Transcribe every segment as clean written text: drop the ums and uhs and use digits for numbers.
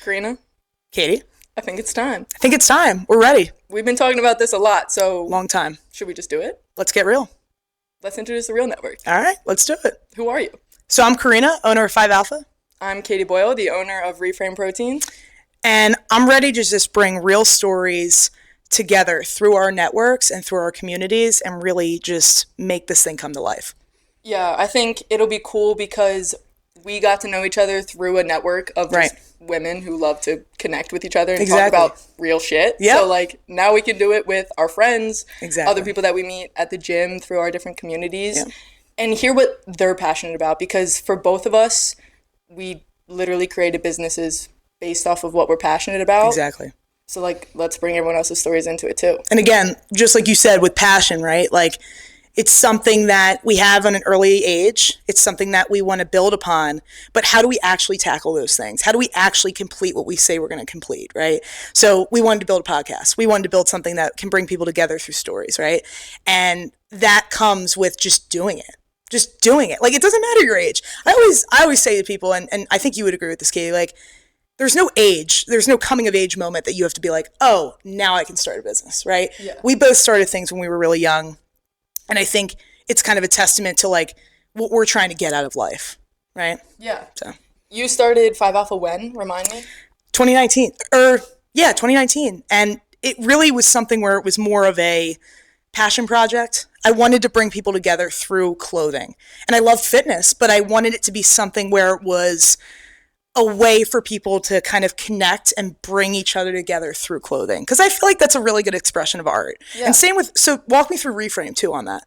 Carina, Katie, I think it's time. I think it's time. We're ready. We've been talking about this a lot, so Long time. should we just do it? Let's get real. Let's introduce the real network. All right, let's do it. Who are you? So I'm Carina, owner of 5 Alpha, I'm Katie Boyle, the owner of Reframe Protein. and I'm ready to just bring real stories together through our networks and through our communities and really just make this thing come to life. Yeah, I think it'll be cool because we got to know each other through a network of just women who love to connect with each other and talk about real shit. Yep. So, like, now we can do it with our friends, Exactly. other people that we meet at the gym through our different communities, Yep. and hear what they're passionate about. Because for both of us, we literally created businesses based off of what we're passionate about. Exactly. So, like, let's bring everyone else's stories into it, too. And again, just like you said, with passion, right? Like, it's something that we have on an early age. It's something that we want to build upon. But how do we actually tackle those things? How do we actually complete what we say we're going to complete, right? So we wanted to build a podcast. We wanted to build something that can bring people together through stories, right? And that comes with just doing it. Just doing it. Like, it doesn't matter your age. I always say to people, and I think you would agree with this, Katie, like, there's no age, there's no coming of age moment that you have to be like, oh, now I can start a business, right? Yeah. We both started things when we were really young. And I think it's kind of a testament to like what we're trying to get out of life, right? Yeah. So You started 5 Alpha when? Remind me. 2019. And it really was something where it was more of a passion project. I wanted to bring people together through clothing. And I loved fitness, but I wanted it to be something where it was a way for people to kind of connect and bring each other together through clothing. Because I feel like that's a really good expression of art. Yeah. And same with, so walk me through Reframe too on that.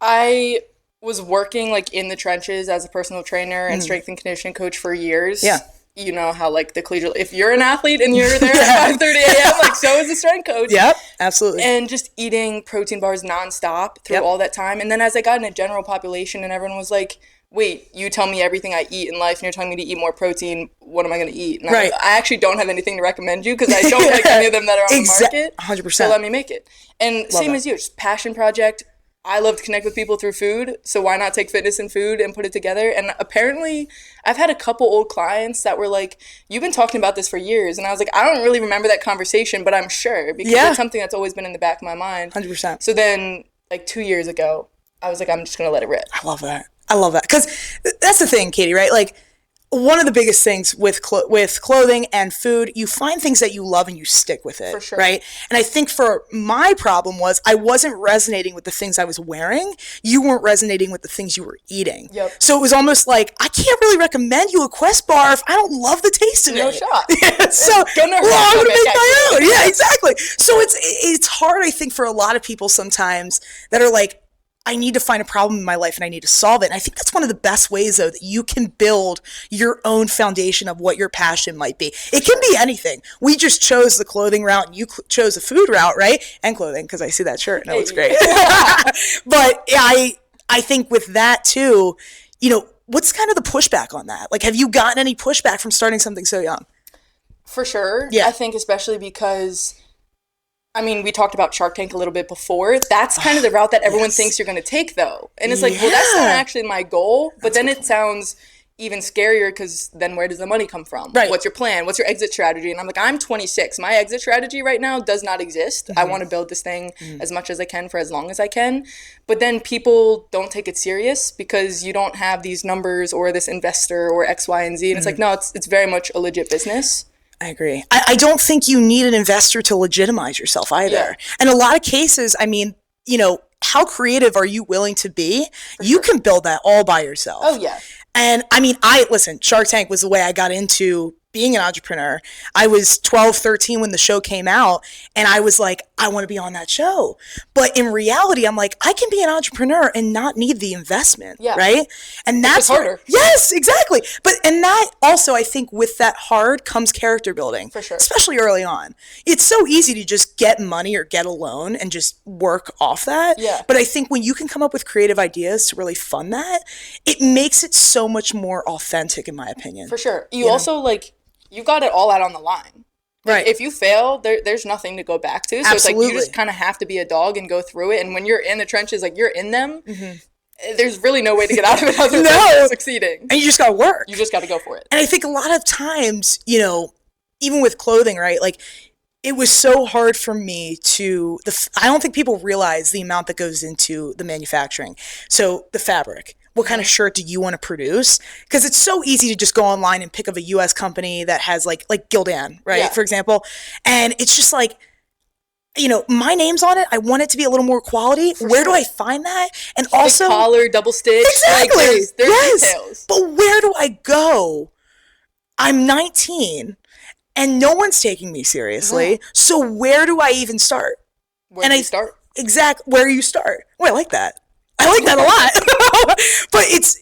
I was working like in the trenches as a personal trainer and strength and conditioning coach for years. Yeah. You know how like the collegiate, if you're an athlete and you're there at 5:30 a.m., like so is the strength coach. Yep, absolutely. And just eating protein bars nonstop through all that time. And then as I got in a general population and everyone was like, wait, you tell me everything I eat in life and you're telling me to eat more protein, what am I going to eat? And Right. I actually don't have anything to recommend you because I don't like any of them that are on the market. 100%. So let me make it. And Love same that. as you, just passion project. I love to connect with people through food, so why not take fitness and food and put it together? And apparently, I've had a couple old clients that were like, you've been talking about this for years. And I was like, I don't really remember that conversation, but I'm sure because it's something that's always been in the back of my mind. 100%. So then, like 2 years ago, I was like, I'm just going to let it rip. I love that. Because that's the thing, Katie, right? Like, one of the biggest things with clothing and food, you find things that you love and you stick with it, For sure. right? And I think for my problem was I wasn't resonating with the things I was wearing. You weren't resonating with the things you were eating. Yep. So it was almost like, I can't really recommend you a Quest bar if I don't love the taste of No it. shot. Yeah, so I'm gonna hurt going to stomach, make my actually. own. Yeah, exactly. So it's hard, I think, for a lot of people sometimes that are like, I need to find a problem in my life and I need to solve it. And I think that's one of the best ways, though, that you can build your own foundation of what your passion might be. It can be anything. We just chose the clothing route and you chose the food route, right? And clothing, because I see that shirt and it looks great. But I think with that, too, you know, what's kind of the pushback on that? Like, have you gotten any pushback from starting something so young? For sure. Yeah. I think especially because, I mean, we talked about Shark Tank a little bit before. That's kind of the route that everyone thinks you're going to take, though. And it's like, well, that's not actually my goal. But then it sounds even scarier because then where does the money come from? Right. What's your plan? What's your exit strategy? And I'm like, I'm 26. My exit strategy right now does not exist. I want to build this thing as much as I can for as long as I can. But then people don't take it serious because you don't have these numbers or this investor or X, Y, and Z. And it's like, no, it's very much a legit business. I agree. I don't think you need an investor to legitimize yourself either. Yeah. In a lot of cases, I mean, you know, how creative are you willing to be? You can build that all by yourself. Oh, yeah. And I mean, listen, Shark Tank was the way I got into being an entrepreneur. I was 12, 13 when the show came out, and I was like, I want to be on that show. But in reality, I'm like, I can be an entrepreneur and not need the investment, right? And that's harder. Yes, exactly. And that also, I think with that hard comes character building. For sure. Especially early on. It's so easy to just get money or get a loan and just work off that. Yeah. But I think when you can come up with creative ideas to really fund that, it makes it so much more authentic, in my opinion. For sure. You also, like, you got it all out on the line. Right. If you fail, there's nothing to go back to. So Absolutely. it's like you just kind of have to be a dog and go through it. And when you're in the trenches, like you're in them, there's really no way to get out of it other No. than succeeding. And you just got to work. You just got to go for it. And I think a lot of times, you know, even with clothing, right? Like, it was so hard for me to, I don't think people realize the amount that goes into the manufacturing. So the fabric, what kind of shirt do you want to produce? Because it's so easy to just go online and pick up a US company that has like Gildan, right? Yeah. For example. And it's just like, you know, my name's on it. I want it to be a little more quality. Where do I find that? And also, collar, double stitch. Exactly. Like, there's details. But where do I go? I'm 19 and no one's taking me seriously. So where do I even start? Where do you start? Exactly. Where you start. Oh, I like that. I like that a lot. But it's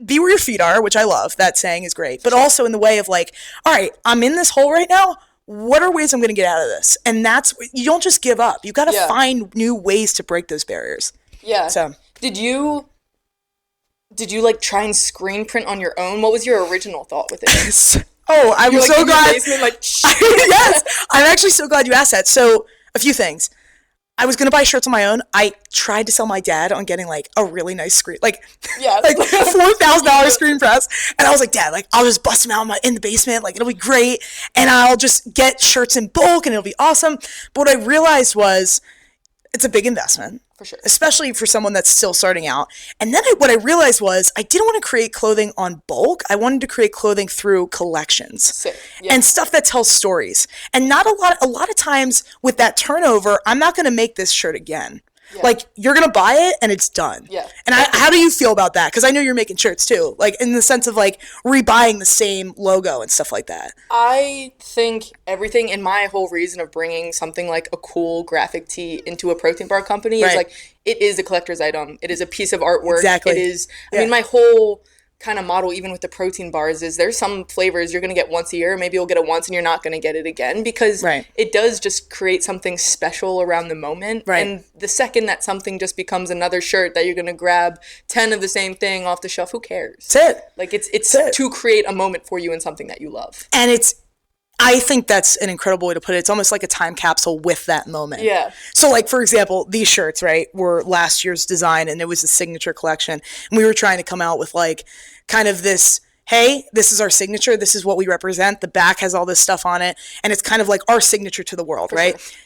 be where your feet are, which I love. That saying is great. But also in the way of like, all right, I'm in this hole right now. What are ways I'm going to get out of this? And that's, you don't just give up. You got to find new ways to break those barriers. Yeah. So did you like try and screen print on your own? What was your original thought with it? Oh, I'm You're, like, so in your glad. basement, like, Yes, I'm actually so glad you asked that. So a few things. I was going to buy shirts on my own. I tried to sell my dad on getting like a really nice screen, like $4,000 screen press. And I was like, Dad, like I'll just bust them out in the basement. Like it'll be great. And I'll just get shirts in bulk and it'll be awesome. But what I realized was it's a big investment. For sure. Especially for someone that's still starting out. And then what I realized was I didn't want to create clothing on bulk. I wanted to create clothing through collections. Sick. Yeah. And stuff that tells stories. And not a lot of times with that turnover, I'm not going to make this shirt again. Yeah. Like you're going to buy it and it's done. Yeah. And how do you feel about that? Because I know you're making shirts too, like in the sense of like rebuying the same logo and stuff like that. I think everything in my whole reason of bringing something like a cool graphic tee into a protein bar company is like, it is a collector's item. It is a piece of artwork. Exactly. It is, I mean, my whole kind of model, even with the protein bars, is there's some flavors you're going to get once a year. Maybe you'll get it once and you're not going to get it again because it does just create something special around the moment. Right. And the second that something just becomes another shirt that you're going to grab 10 of the same thing off the shelf, who cares? That's it. Like it's to create a moment for you in something that you love. And I think that's an incredible way to put it. It's almost like a time capsule with that moment. Yeah. So like, for example, these shirts, right, were last year's design and it was a signature collection. And we were trying to come out with like kind of this, hey, this is our signature. This is what we represent. The back has all this stuff on it. And it's kind of like our signature to the world, right? Sure.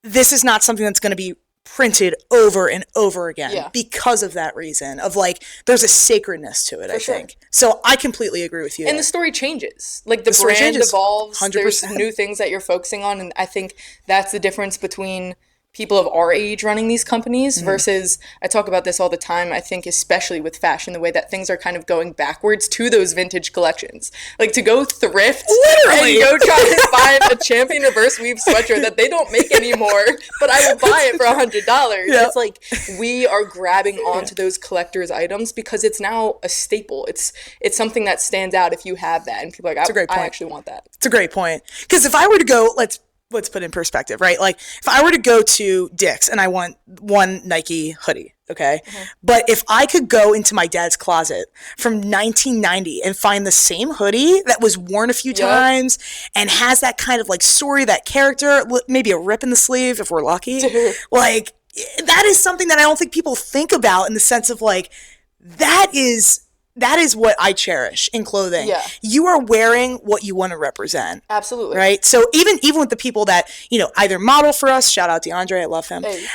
This is not something that's going to be printed over and over again because of that reason of like there's a sacredness to it. I think so. I completely agree with you. And the story changes, like the brand evolves. 100%. There's new things that you're focusing on, and I think that's the difference between people of our age running these companies versus, I talk about this all the time, I think especially with fashion, the way that things are kind of going backwards to those vintage collections. Like to go thrift and go try to find a Champion Reverse Weave sweatshirt that they don't make anymore, but I will buy it for $100. Yeah. It's like we are grabbing onto those collector's items because it's now a staple. It's something that stands out if you have that. And people are like, I actually want that. It's a great point. Because if I were to go, let's put in perspective, right? Like if I were to go to Dick's and I want one Nike hoodie, okay? But if I could go into my dad's closet from 1990 and find the same hoodie that was worn a few times and has that kind of like story, that character, maybe a rip in the sleeve if we're lucky, like that is something that I don't think people think about in the sense of like, that is what I cherish in clothing. Yeah. You are wearing what you want to represent. Absolutely. Right? So even with the people that, you know, either model for us, shout out DeAndre, I love him. Hey.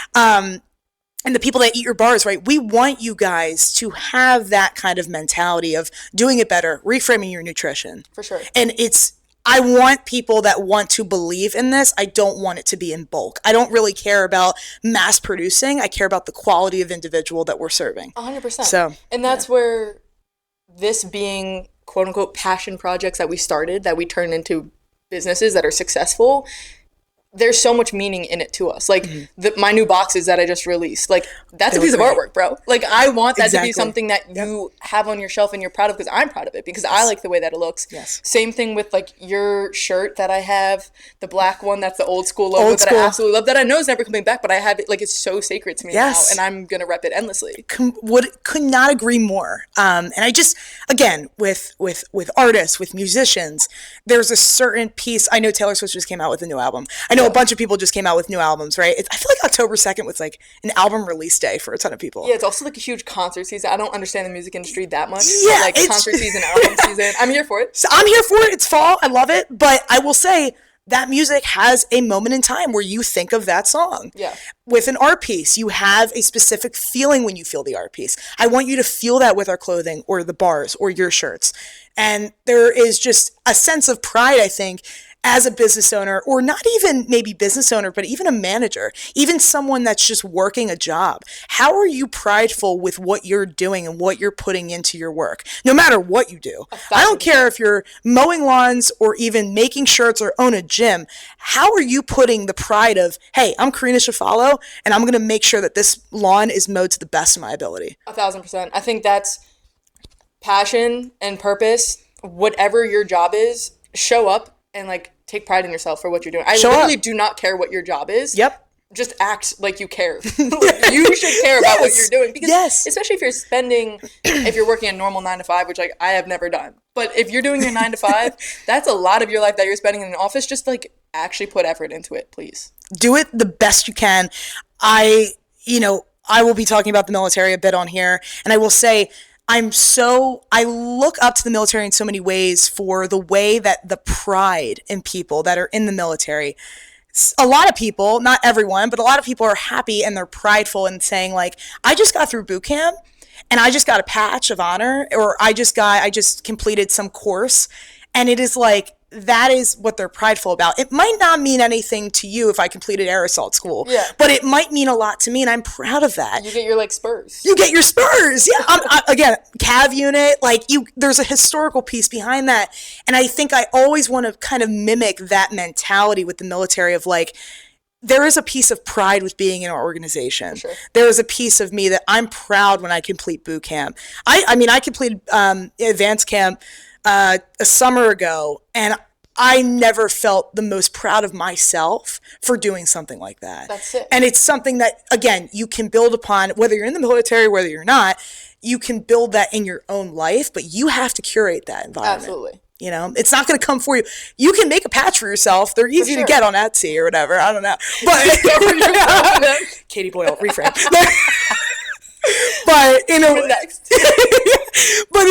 And the people that eat your bars, right? We want you guys to have that kind of mentality of doing it better, reframing your nutrition. For sure. And I want people that want to believe in this. I don't want it to be in bulk. I don't really care about mass producing. I care about the quality of individual that we're serving. 100%. So, and that's where this being quote unquote passion projects that we started, that we turned into businesses that are successful, there's so much meaning in it to us. Like my new boxes that I just released, like that's a piece of artwork, bro. Like I want that to be something that you have on your shelf and you're proud of, because I'm proud of it, because I like the way that it looks. Yes. Same thing with like your shirt that I have, the black one, that's the old school logo that I absolutely love, that I know is never coming back, but I have it, like it's so sacred to me now, and I'm gonna rep it endlessly. Could not agree more. And I just, again, with artists, with musicians, there's a certain piece. I know Taylor Swift just came out with a new album. I know a bunch of people just came out with new albums, right? I feel like October 2nd was like an album release day for a ton of people. Yeah, it's also like a huge concert season. I don't understand the music industry that much. Yeah, but like concert season, album season. I'm here for it. So I'm here for it. It's fall. I love it. But I will say that music has a moment in time where you think of that song. Yeah. With an art piece, you have a specific feeling when you feel the art piece. I want you to feel that with our clothing or the bars or your shirts. And there is just a sense of pride, I think, as a business owner, or not even maybe business owner, but even a manager, even someone that's just working a job. How are you prideful with what you're doing and what you're putting into your work, no matter what you do? I don't care if you're mowing lawns or even making shirts or own a gym. How are you putting the pride of, hey, I'm Carina Shafalo, and I'm going to make sure that this lawn is mowed to the best of my ability? 1,000%. I think that's passion and purpose. Whatever your job is, show up and like take pride in yourself for what you're doing. I literally do not care what your job is. Yep. Just act like you care. You should care about what you're doing. Because especially if you're working a normal 9 to 5, which like I have never done. But if you're doing your 9 to 5, that's a lot of your life that you're spending in an office. Just like actually put effort into it, please. Do it the best you can. I will be talking about the military a bit on here, and I will say I look up to the military in so many ways for the way that the pride in people that are in the military. A lot of people, not everyone, but a lot of people are happy and they're prideful and saying like, I just got through boot camp and I just got a patch of honor, or I just completed some course. And it is like, that is what they're prideful about. It might not mean anything to you if I completed air assault school, but it might mean a lot to me, and I'm proud of that. You get your like spurs. You get your spurs. Yeah. Again, Cav unit, like there's a historical piece behind that. And I think I always want to kind of mimic that mentality with the military of like, there is a piece of pride with being in our organization. Sure. There is a piece of me that I'm proud when I complete boot camp. I completed advanced camp a summer ago, and I never felt the most proud of myself for doing something like that. That's it. And it's something that, again, you can build upon, whether you're in the military, whether you're not, you can build that in your own life, but you have to curate that environment. Absolutely. It's not going to come for you. You can make a patch for yourself. They're easy to get on Etsy or whatever. I don't know. But Katie Boyle, reframe. But in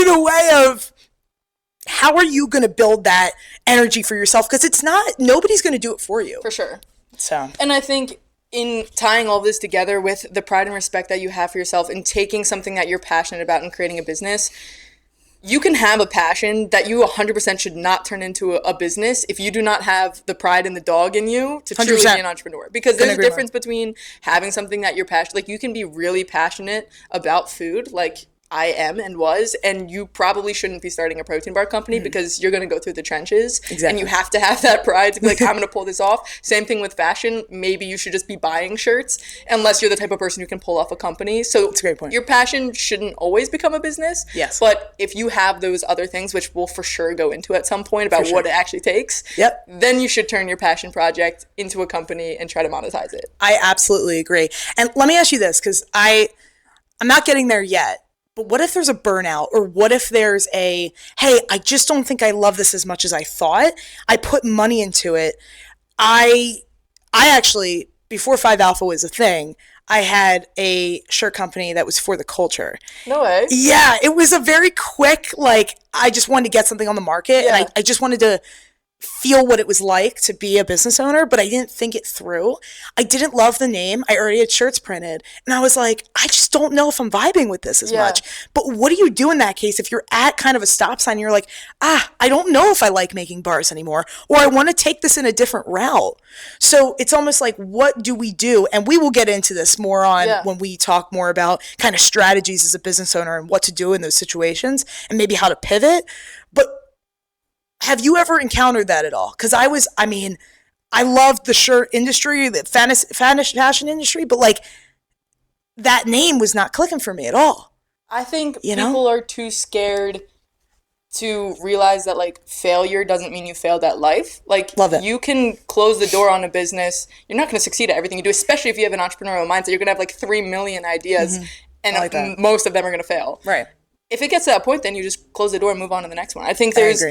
a way of, how are you going to build that energy for yourself? Because nobody's going to do it for you. For sure. So. And I think in tying all this together with the pride and respect that you have for yourself and taking something that you're passionate about and creating a business, you can have a passion that you 100% should not turn into a business if you do not have the pride and the dog in you to truly be an entrepreneur. Because there's a difference between having something that you're passionate, like you can be really passionate about food, like I am and was, and you probably shouldn't be starting a protein bar company because you're going to go through the trenches. Exactly. And you have to have that pride to be like, I'm going to pull this off. Same thing with fashion. Maybe you should just be buying shirts unless you're the type of person who can pull off a company. So that's a great point. Your passion shouldn't always become a business. Yes. But if you have those other things, which we'll for sure go into at some point about what it actually takes, then you should turn your passion project into a company and try to monetize it. I absolutely agree. And let me ask you this, because I'm not getting there yet. But what if there's a burnout, or what if there's hey, I just don't think I love this as much as I thought. I put money into it. I actually, before 5 Alpha was a thing, I had a shirt company that was for the culture. No way. Yeah, it was a very quick, I just wanted to get something on the market, and I just wanted to feel what it was like to be a business owner, but I didn't think it through. I didn't love the name. I already had shirts printed, and I was like, I just don't know if I'm vibing with this as much. But what do you do in that case if you're at kind of a stop sign and you're like, I don't know if I like making bars anymore, or I want to take this in a different route? So it's almost like, what do we do? And we will get into this more on when we talk more about kind of strategies as a business owner and what to do in those situations and maybe how to pivot. But have you ever encountered that at all? Because I loved the shirt industry, the fashion industry, but that name was not clicking for me at all. I think people are too scared to realize that failure doesn't mean you failed at life. Love it. You can close the door on a business. You're not going to succeed at everything you do, especially if you have an entrepreneurial mindset. You're going to have 3 million ideas, and most of them are going to fail. Right. If it gets to that point, then you just close the door and move on to the next one. I think there's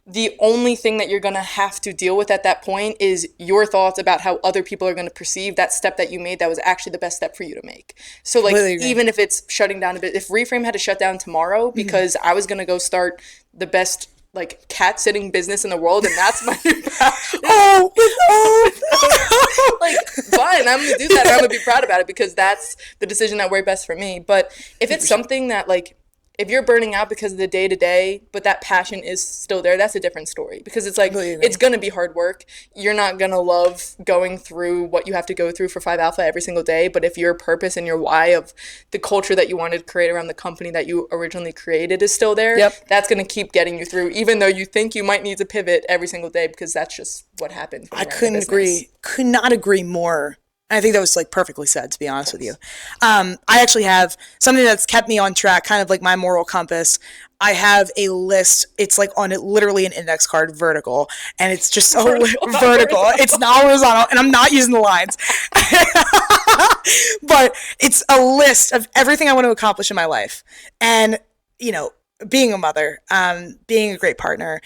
the only thing that you're going to have to deal with at that point is your thoughts about how other people are going to perceive that step that you made that was actually the best step for you to make. So like, even if it's shutting down a bit, if Reframe had to shut down tomorrow because I was going to go start the best like cat sitting business in the world and that's my new passion. Like, fine, I'm gonna do that and I'm gonna be proud about it because that's the decision that worked best for me. But if it's something that like, if you're burning out because of the day to day, but that passion is still there, that's a different story. Because it's like, it's going to be hard work. You're not going to love going through what you have to go through for 5 Alpha every single day. But if your purpose and your why of the culture that you wanted to create around the company that you originally created is still there, that's going to keep getting you through, even though you think you might need to pivot every single day because that's just what happens. I could not agree more. I think that was like perfectly said, to be honest with you. I actually have something that's kept me on track, kind of like my moral compass. I have a list. It's like on it, literally an index card, vertical, and it's just so vertical. It's not horizontal, and I'm not using the lines. But it's a list of everything I want to accomplish in my life. And, you know, being a mother, being a great partner,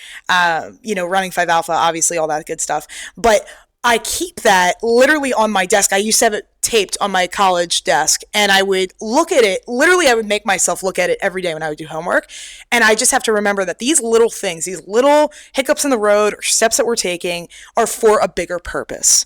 you know, running 5 Alpha, obviously all that good stuff. But I keep that literally on my desk. I used to have it taped on my college desk and I would look at it. Literally, I would make myself look at it every day when I would do homework. And I just have to remember that these little things, these little hiccups in the road or steps that we're taking are for a bigger purpose.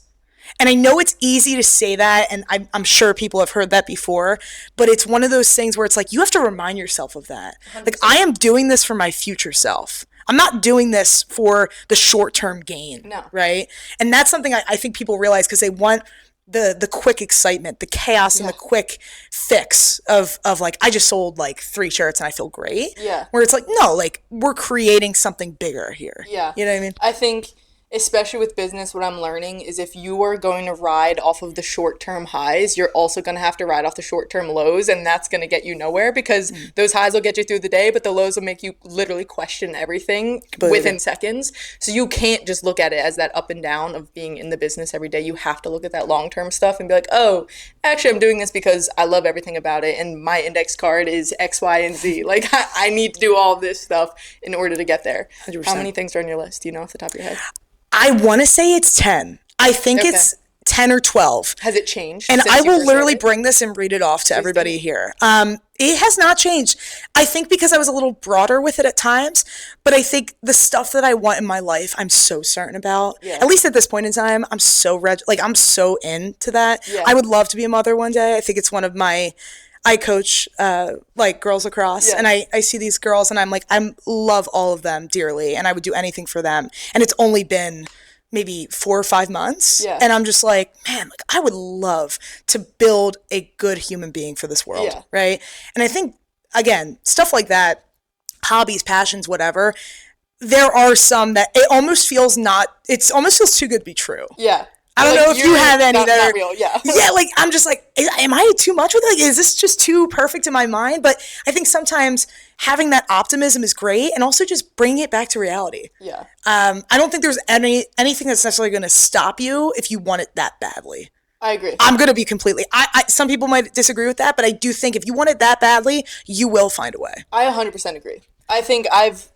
And I know it's easy to say that, and I'm sure people have heard that before, but it's one of those things where it's like, you have to remind yourself of that. 100%. Like, I am doing this for my future self. I'm not doing this for the short-term gain, right? And that's something I think people realize because they want the quick excitement, the chaos, and the quick fix of like, I just sold like 3 shirts and I feel great. Yeah. Where it's like, no, like, we're creating something bigger here. Yeah. You know what I mean? I think, especially with business, what I'm learning is if you are going to ride off of the short-term highs, you're also going to have to ride off the short-term lows, and that's going to get you nowhere because those highs will get you through the day, but the lows will make you literally question everything within seconds. So you can't just look at it as that up and down of being in the business every day. You have to look at that long-term stuff and be like, oh, actually, I'm doing this because I love everything about it, and my index card is X, Y, and Z. Like, I need to do all this stuff in order to get there. 100%. How many things are on your list? Do you know off the top of your head? I want to say it's 10. I think it's 10 or 12. Has it changed? And I will literally bring this and read it off to everybody here. It has not changed. I think because I was a little broader with it at times, but I think the stuff that I want in my life, I'm so certain about. Yeah. At least at this point in time, I'm so I'm so into that. Yeah. I would love to be a mother one day. I think it's one of my... I coach like girls lacrosse, and I see these girls, and I'm like, I love all of them dearly, and I would do anything for them. And it's only been maybe 4 or 5 months, and I'm just like, man, like I would love to build a good human being for this world, right? And I think again, stuff like that, hobbies, passions, whatever. There are some that it almost feels almost feels too good to be true. Yeah. I don't know if you have any that are real. Yeah, like I'm just like, am I too much with it? Like, is this just too perfect in my mind? But I think sometimes having that optimism is great, and also just bringing it back to reality. Yeah. I don't think there's anything that's necessarily going to stop you if you want it that badly. I agree. I'm going to be completely. Some people might disagree with that, but I do think if you want it that badly, you will find a way. I 100% agree. I think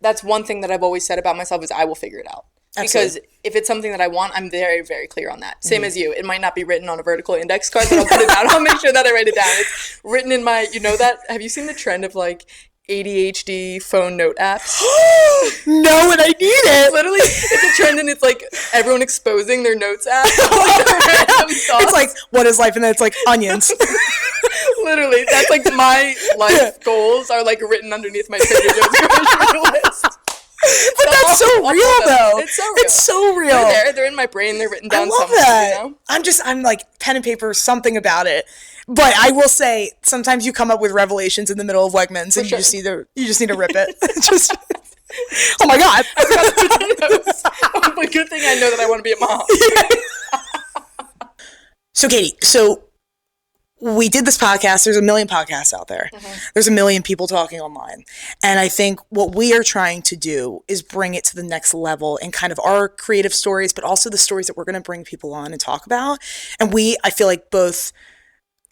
that's one thing that I've always said about myself is I will figure it out. Absolutely. Because if it's something that I want, I'm very, very clear on that. Same as you. It might not be written on a vertical index card, but I'll put it down. I'll make sure that I write it down. It's written in my, have you seen the trend of like ADHD phone note apps? No, and I need it. Literally, it's a trend and it's like everyone exposing their notes app. It's like, what is life? And then it's like onions. Literally, that's like my life goals are like written underneath my Trader Joe's list. But that's so real, though. It's so real. It's so real. They're in my brain. They're written down. I love that. You know? I'm like pen and paper, something about it. But I will say, sometimes you come up with revelations in the middle of Wegmans, and you just need to rip it. Just, oh my God! I forgot to put the notes. But good thing I know that I want to be a mom. Yeah. So, Katie, we did this podcast. There's a million podcasts out there. Mm-hmm. There's a million people talking online. And I think what we are trying to do is bring it to the next level in kind of our creative stories, but also the stories that we're going to bring people on and talk about. And I feel like both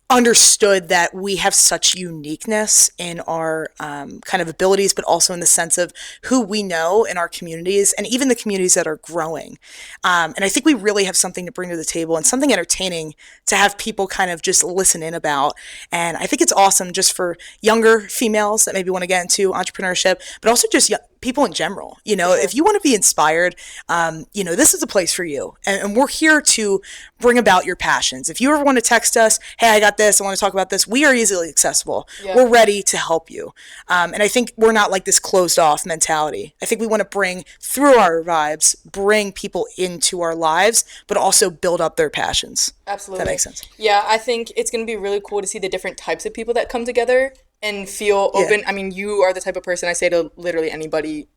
understood that we have such uniqueness in our kind of abilities, but also in the sense of who we know in our communities and even the communities that are growing. And I think we really have something to bring to the table and something entertaining to have people kind of just listen in about. And I think it's awesome just for younger females that maybe want to get into entrepreneurship, but also just people in general. You know, if you want to be inspired, this is a place for you. And we're here to bring about your passions. If you ever want to text us, hey, I got this, I want to talk about this, we are easily accessible. Yeah. We're ready to help you. And I think we're not like this closed off mentality. I think we want to bring, through our vibes, bring people into our lives, but also build up their passions. Absolutely. If that makes sense. Yeah, I think it's going to be really cool to see the different types of people that come together and feel open. Yeah. I mean, you are the type of person I say to literally anybody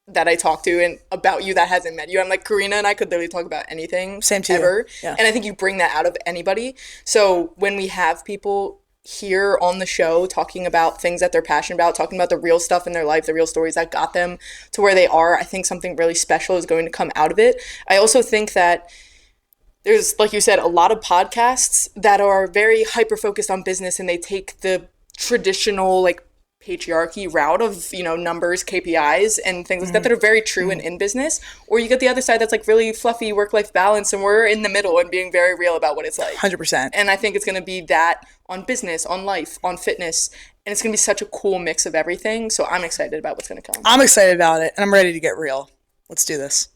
that I talk to and about you that hasn't met you. I'm like, Carina and I could literally talk about anything. Same to ever. Yeah. And I think you bring that out of anybody. So when we have people here on the show talking about things that they're passionate about, talking about the real stuff in their life, the real stories that got them to where they are, I think something really special is going to come out of it. I also think that there's, like you said, a lot of podcasts that are very hyper-focused on business, and they take the traditional, like, patriarchy route of, numbers, KPIs, and things like that are very true and in business. Or you get the other side that's, like, really fluffy work-life balance, and we're in the middle and being very real about what it's like. 100%. And I think it's going to be that on business, on life, on fitness, and it's going to be such a cool mix of everything. So I'm excited about what's going to come. I'm excited about it, and I'm ready to get real. Let's do this.